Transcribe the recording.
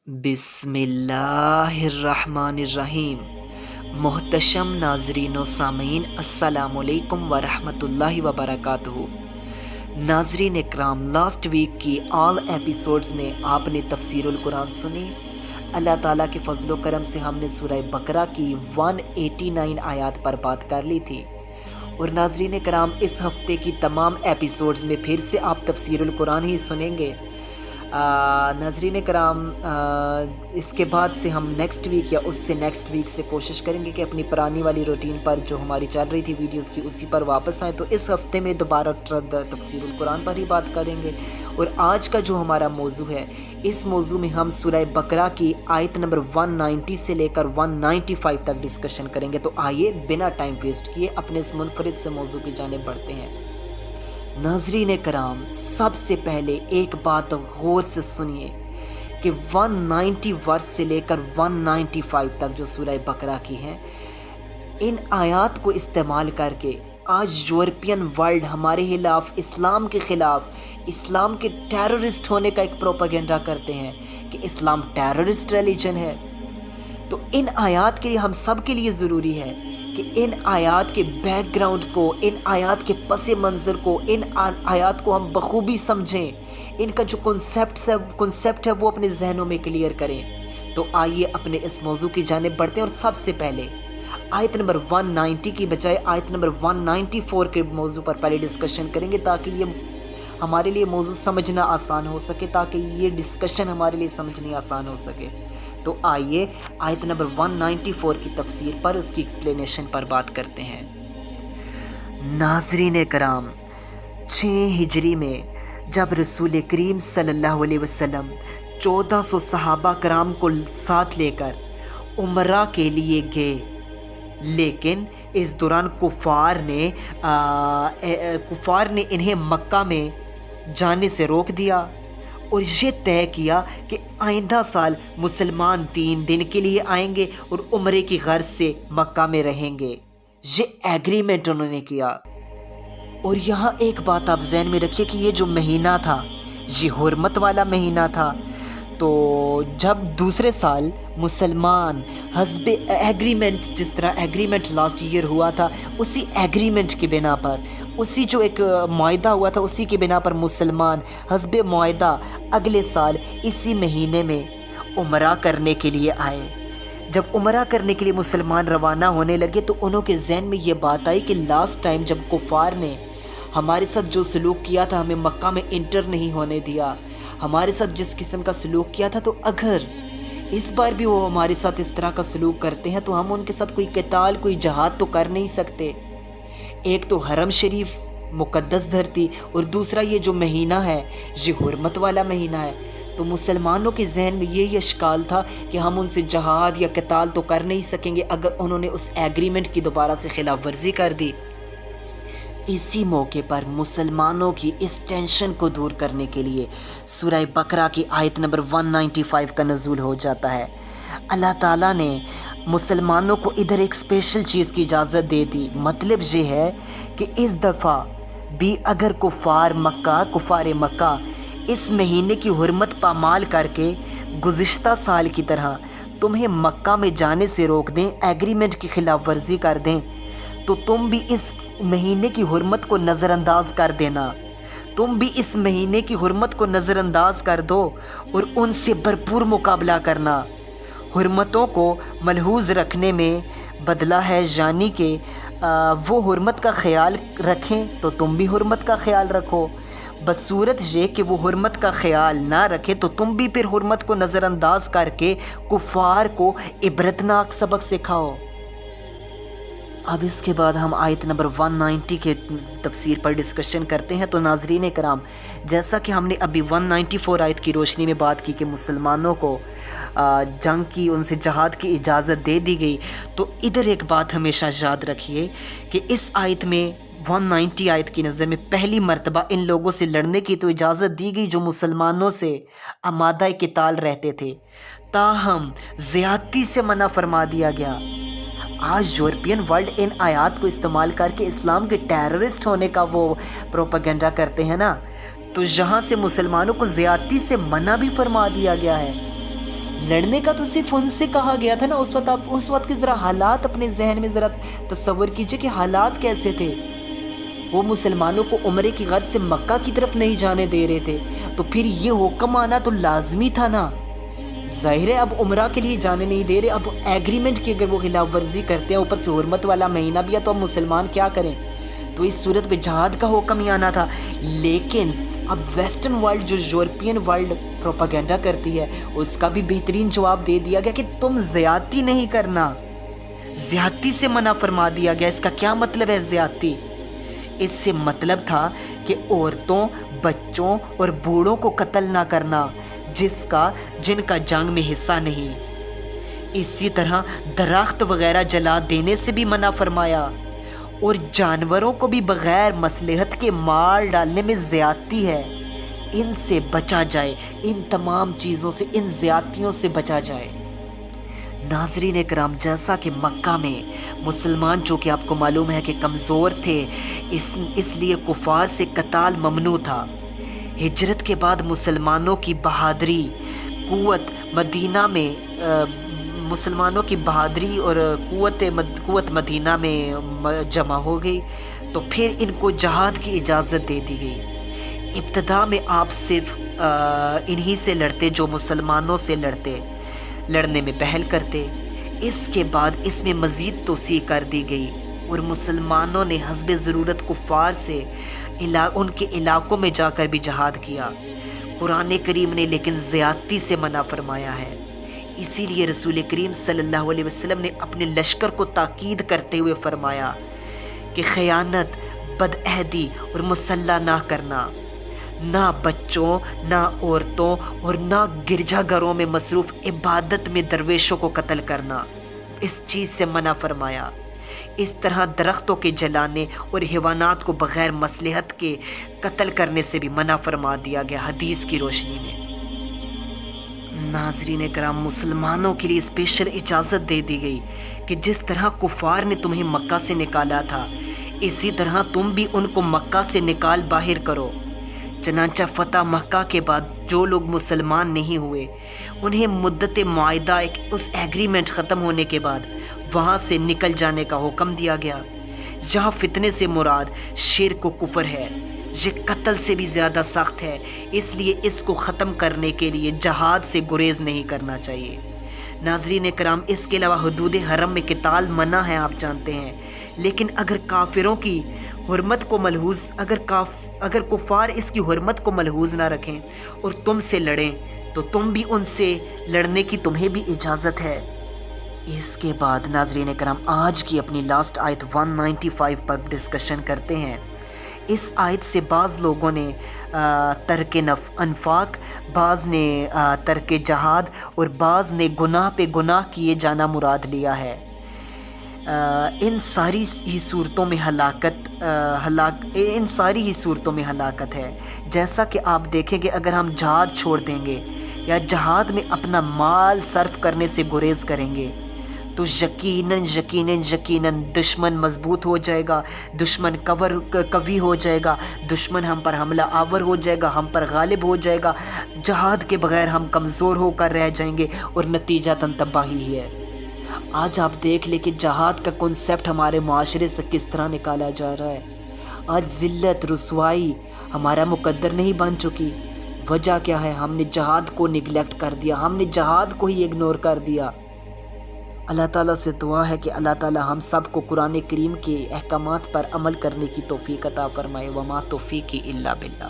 बिस्मिल्लाहिर्रहमानिर्रहीम। मोहतशम नाज़रीन व सामीन, अस्सलामुअलैकुम वरहमतुल्लाहि वबरकातुहू। नाज़रीन इकराम, लास्ट वीक की ऑल एपिसोड्स में आपने तफसीरुल कुरान सुनी। अल्लाह ताला के फ़ज़्ल व करम से हमने सूरह बकरा की 189 आयत पर बात कर ली थी। और नाज़रीन इकराम, इस हफ़्ते की तमाम एपिसोड्स में फिर से आप तफसीरुल कुरान ही सुनेंगे। नाज़रीन कराम, इसके बाद से हम नेक्स्ट वीक या उससे नेक्स्ट वीक से कोशिश करेंगे कि अपनी पुरानी वाली रूटीन पर जो हमारी चल रही थी वीडियोस की, उसी पर वापस आएँ। तो इस हफ़्ते में दोबारा तफसीरुल कुरान पर ही बात करेंगे। और आज का जो हमारा मौजू है, इस मौजू में हम सूरह बकरा की आयत नंबर 190 से लेकर 195 तक डिस्कशन करेंगे। तो आइए बिना टाइम वेस्ट किए अपने इस मुनफरिद से मौजू की जानिब बढ़ते हैं। नाज़रीन कराम, सबसे पहले एक बात गौर से सुनिए कि 190 वर्स से लेकर 195 तक जो सूरह बकरा की हैं, इन आयात को इस्तेमाल करके आज यूरोपियन वर्ल्ड हमारे खिलाफ, इस्लाम के ख़िलाफ़, इस्लाम के टेररिस्ट होने का एक प्रोपेगेंडा करते हैं कि इस्लाम टेररिस्ट रिलीजन है। तो इन आयात के लिए हम सब के लिए ज़रूरी है कि इन आयात के बैकग्राउंड को, इन आयात के पस मंज़र को, इन आयात को हम बखूबी समझें। इनका जो कॉन्सेप्ट है वो अपने जहनों में क्लियर करें। तो आइए अपने इस मौजू की जानिब बढ़ते हैं। और सबसे पहले आयत नंबर 190 की बजाय आयत नंबर 194 के मौजू पर पहले डिस्कशन करेंगे, ताकि ये हमारे लिए मौजू समझना आसान हो सके, ताकि ये डिस्कशन हमारे लिए समझनी आसान हो सके। तो आइए आयत नंबर 194 की तफसीर पर, उसकी एक्सप्लेनेशन पर बात करते हैं। नाज़रीन कराम, 6 हिजरी में जब रसूल करीम सल्लल्लाहु अलैहि वसल्लम 1400 सहाबा कराम को साथ लेकर उमरा के लिए गए, लेकिन इस दौरान कुफ़ार ने इन्हें मक्का में जाने से रोक दिया और ये तय किया कि आइंदा साल मुसलमान 3 दिन के लिए आएंगे और उम्रे की गर्ज से मक्का में रहेंगे। ये एग्रीमेंट उन्होंने किया। और यहाँ एक बात आप जहन में रखिए कि ये जो महीना था, ये हुर्मत वाला महीना था। तो जब दूसरे साल मुसलमान हस्बे एग्रीमेंट, जिस तरह एग्रीमेंट लास्ट ईयर हुआ था, उसी एग्रीमेंट की बिना पर, उसी जो एक मुआहदा हुआ था, उसी की बिना पर मुसलमान हस्बे मुआहदा अगले साल इसी महीने में उमरा करने के लिए आए। जब उमरा करने के लिए मुसलमान रवाना होने लगे तो उन्होंने जहन में ये बात आई कि लास्ट टाइम जब कुफ़ार ने हमारे साथ जो सलूक किया था, हमें मक्का में इंटर नहीं होने दिया, हमारे साथ जिस किस्म का सलूक किया था, तो अगर इस बार भी वो हमारे साथ इस तरह का सलूक करते हैं तो हम उनके साथ कोई क़िताल, कोई जहाद तो कर नहीं सकते। एक तो हरम शरीफ मुक़द्दस धरती, और दूसरा ये जो महीना है ये हुर्मत वाला महीना है। तो मुसलमानों के जहन में ये इश्काल था कि हम उनसे जहाद या क़िताल तो कर नहीं सकेंगे अगर उन्होंने उस एग्रीमेंट की दोबारा से खिलाफ वर्जी कर दी। इसी मौके पर मुसलमानों की इस टेंशन को दूर करने के लिए सूरह बकरा की आयत नंबर 195 का नज़ूल हो जाता है। अल्लाह ताला ने मुसलमानों को इधर एक स्पेशल चीज़ की इजाज़त दे दी। मतलब ये है कि इस दफ़ा भी अगर कुफ़ार मक्का इस महीने की हुर्मत पामाल करके गुज़िश्ता साल की तरह तुम्हें मक्का में जाने से रोक दें, एग्रीमेंट की खिलाफ वर्जी कर दें, तो तुम भी इस महीने की हुर्मत को नज़रअंदाज कर देना। तुम भी इस महीने की हुर्मत को नज़रअंदाज कर दो और उनसे भरपूर मुकाबला करना। हुर्मतों को मलहूज़ रखने में बदला है, यानी कि वो हुर्मत का ख्याल रखें तो तुम भी हुर्मत का ख्याल रखो। बस सूरत ये कि वो हुर्मत का ख्याल ना रखे तो तुम भी फिर हुर्मत को नज़रअंदाज करके कुफ़ार को इबरतनाक सबक सिखाओ। अब इसके बाद हम आयत नंबर 190 के तफसीर पर डिस्कशन करते हैं। तो नाज़रीन कराम, जैसा कि हमने अभी 194 आयत की रोशनी में बात की कि मुसलमानों को जंग की, उनसे जहाद की इजाज़त दे दी गई, तो इधर एक बात हमेशा याद रखिए कि इस आयत में 190 आयत की नज़र में पहली मर्तबा इन लोगों से लड़ने की तो इजाज़त दी गई जो मुसलमानों से आमादा क़िताल रहते थे, ताहम ज़्यादती से मना फरमा दिया गया। आज यूरोपियन वर्ल्ड इन आयात को इस्तेमाल करके इस्लाम के टेररिस्ट होने का वो प्रोपेगेंडा करते हैं ना, तो यहाँ से मुसलमानों को ज़्यादती से मना भी फरमा दिया गया है। لڑنے کا تو صرف ان سے کہا گیا تھا نا اس وقت. آپ اس وقت کے ذرا حالات اپنے ذہن میں ذرا تصور کیجئے کہ حالات کیسے تھے. وہ مسلمانوں کو عمرے کی غرض سے مکہ کی طرف نہیں جانے دے رہے تھے, تو پھر یہ حکم آنا تو لازمی تھا نا. ظاہر ہے اب عمرہ کے لیے جانے نہیں دے رہے, اب ایگریمنٹ کی اگر وہ خلاف ورزی کرتے ہیں, اوپر سے حرمت والا مہینہ بھی ہے, تو اب مسلمان کیا کریں. تو اس صورت میں جہاد کا حکم ہی آنا تھا. لیکن اب ویسٹرن ورلڈ جو یورپین ورلڈ پروپیگنڈا کرتی ہے, اس کا بھی بہترین جواب دے دیا گیا کہ تم زیادتی نہیں کرنا. زیادتی سے منع فرما دیا گیا. اس کا کیا مطلب ہے زیادتی؟ اس سے مطلب تھا کہ عورتوں, بچوں اور بوڑھوں کو قتل نہ کرنا جن کا جنگ میں حصہ نہیں. اسی طرح درخت وغیرہ جلا دینے سے بھی منع فرمایا, اور جانوروں کو بھی بغیر مصلحت کے مار ڈالنے میں زیادتی ہے, ان سے بچا جائے. ان تمام چیزوں سے, ان زیادتیوں سے بچا جائے. ناظرین کرام, جیسا کہ مکہ میں مسلمان جو کہ آپ کو معلوم ہے کہ کمزور تھے, اس لیے کفار سے قتال ممنوع تھا. ہجرت کے بعد مسلمانوں کی بہادری اور قوت مدینہ میں جمع ہو گئی, تو پھر ان کو جہاد کی اجازت دے دی گئی. ابتدا میں آپ صرف انہی سے لڑتے جو مسلمانوں سے لڑنے میں پہل کرتے. اس کے بعد اس میں مزید توسیع کر دی گئی, اور مسلمانوں نے حسب ضرورت کفار سے ان کے علاقوں میں جا کر بھی جہاد کیا. قرآن کریم نے لیکن زیادتی سے منع فرمایا ہے. اسی لیے رسول کریم صلی اللہ علیہ وسلم نے اپنے لشکر کو تاکید کرتے ہوئے فرمایا کہ خیانت, بدعہدی اور مسلح نہ کرنا. نہ بچوں, نہ عورتوں اور نہ گرجا گھروں میں مصروف عبادت میں درویشوں کو قتل کرنا, اس چیز سے منع فرمایا. اس طرح درختوں کے جلانے اور حیوانات کو بغیر مصلحت کے قتل کرنے سے بھی منع فرما دیا گیا حدیث کی روشنی میں. ناظرین کرام, مسلمانوں کے لیے اسپیشل اجازت دے دی گئی کہ جس طرح کفار نے تمہیں مکہ سے نکالا تھا, اسی طرح تم بھی ان کو مکہ سے نکال باہر کرو. چنانچہ فتح مکہ کے بعد جو لوگ مسلمان نہیں ہوئے, انہیں مدت معاہدہ اس ایگریمنٹ ختم ہونے کے بعد وہاں سے نکل جانے کا حکم دیا گیا. یہاں فتنے سے مراد شرک و کفر ہے. یہ قتل سے بھی زیادہ سخت ہے, اس لیے اس کو ختم کرنے کے لیے جہاد سے گریز نہیں کرنا چاہیے. ناظرین کرام, اس کے علاوہ حدود حرم میں قتال منع ہے, آپ جانتے ہیں. لیکن اگر کافروں کی حرمت کو ملحوظ اگر کفار اس کی حرمت کو ملحوظ نہ رکھیں اور تم سے لڑیں, تو تم بھی ان سے لڑنے کی تمہیں بھی اجازت ہے. اس کے بعد ناظرین کرام, آج کی اپنی لاسٹ آیت 195 پر ڈسکشن کرتے ہیں. اس آیت سے بعض لوگوں نے ترک انفاق, بعض نے ترک جہاد اور بعض نے گناہ پہ گناہ کیے جانا مراد لیا ہے. ان ساری ہی صورتوں میں ہلاکت ہے. جیسا کہ آپ دیکھیں کہ اگر ہم جہاد چھوڑ دیں گے یا جہاد میں اپنا مال صرف کرنے سے گریز کریں گے, تو یقیناً دشمن مضبوط ہو جائے گا, دشمن قوی ہو جائے گا, دشمن ہم پر حملہ آور ہو جائے گا, ہم پر غالب ہو جائے گا. جہاد کے بغیر ہم کمزور ہو کر رہ جائیں گے, اور نتیجتاً تباہی ہی ہے. آج آپ دیکھ لیں کہ جہاد کا کنسیپٹ ہمارے معاشرے سے کس طرح نکالا جا رہا ہے. آج ذلت, رسوائی ہمارا مقدر نہیں بن چکی. وجہ کیا ہے؟ ہم نے جہاد کو نگلیکٹ کر دیا, ہم نے جہاد کو ہی اگنور کر دیا. اللہ تعالیٰ سے دعا ہے کہ اللہ تعالیٰ ہم سب کو قرآن کریم کے احکامات پر عمل کرنے کی توفیق عطا فرمائے. وما توفیقی الا باللہ.